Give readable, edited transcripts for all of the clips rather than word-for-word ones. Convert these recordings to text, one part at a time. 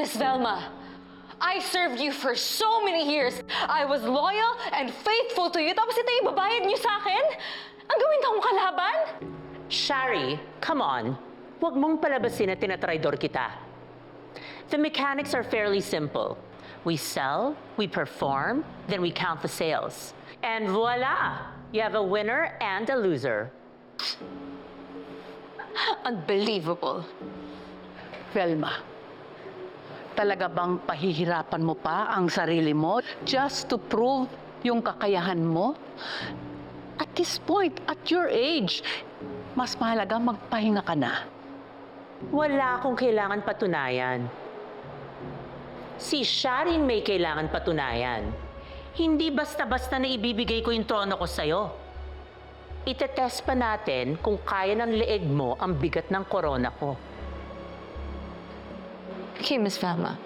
Miss Velma, I served you for so many years. I was loyal and faithful to you. Tapos ito ibabayad niyo sa akin? Ang gawin akong kalaban? Shari, come on. Huwag mong palabasin na tinatraidor kita. The mechanics are fairly simple. We sell, we perform, then we count the sales. And voila! You have a winner and a loser. Unbelievable. Velma, talaga bang pahihirapan mo pa ang sarili mo just to prove yung kakayahan mo? At this point, at your age, mas mahalaga magpahinga ka na. Wala akong kailangan patunayan. Si Sharin may kailangan patunayan. Hindi basta-basta na ibibigay ko yung trono ko sa'yo. Itetest pa natin kung kaya ng leeg mo ang bigat ng korona ko. Okay, Miss Velma.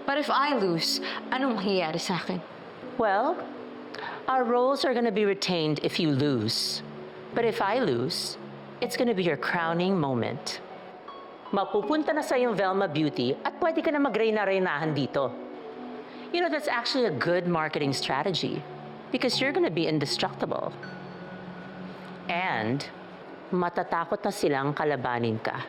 But if I lose, anong mangyayari sa akin? Well, our roles are gonna be retained if you lose. But if I lose, it's gonna be your crowning moment. Mapupunta na sa yung Velma Beauty at pwede ka na magreyna-reynahan dito. You know, that's actually a good marketing strategy because you're gonna be indestructible. And matatakot na silang kalabanin ka.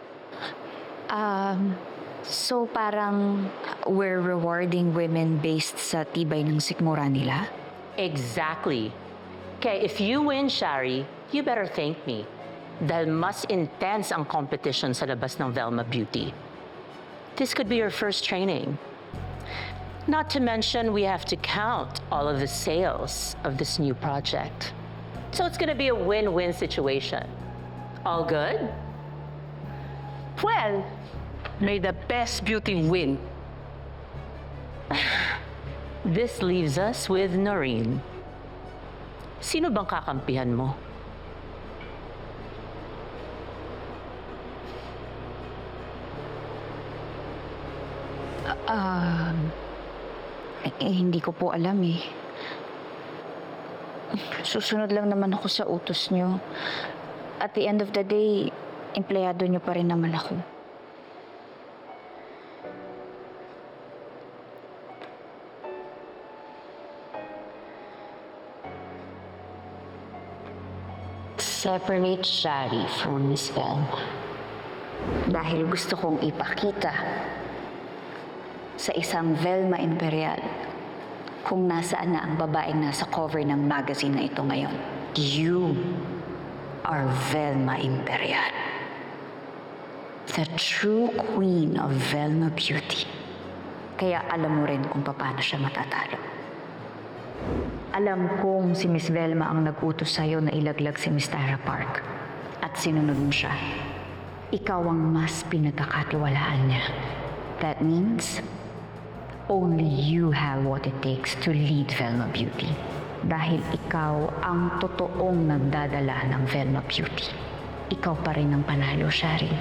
So parang we're rewarding women based sa tibay ng sikmura nila? Exactly. Kaya if you win, Shari, you better thank me. Dahil mas intense ang competition sa labas ng Velma Beauty. This could be your first training. Not to mention, we have to count all of the sales of this new project. So it's gonna be a win-win situation. All good? Well, may the best beauty win. This leaves us with Noreen. Sino bang kakampihan mo? Hindi ko po alam eh. Susunod lang naman ako sa utos nyo. At the end of the day, empleyado nyo pa rin naman ako. Separate Shari from Miss Velma. Dahil gusto kong ipakita sa isang Velma Imperial kung nasaan na ang babaeng nasa cover ng magazine na ito ngayon. You are Velma Imperial. The true queen of Velma Beauty. Kaya alam mo rin kung paano siya matatalo. Alam kong si Miss Velma ang nag-utos sa'yo na ilaglag si Miss Tara Park. At sinunod mo siya. Ikaw ang mas pinagkakatiwalaan niya. That means, only you have what it takes to lead Velma Beauty. Dahil ikaw ang totoong nagdadala ng Velma Beauty. Ikaw pa rin ang panalo, Shari.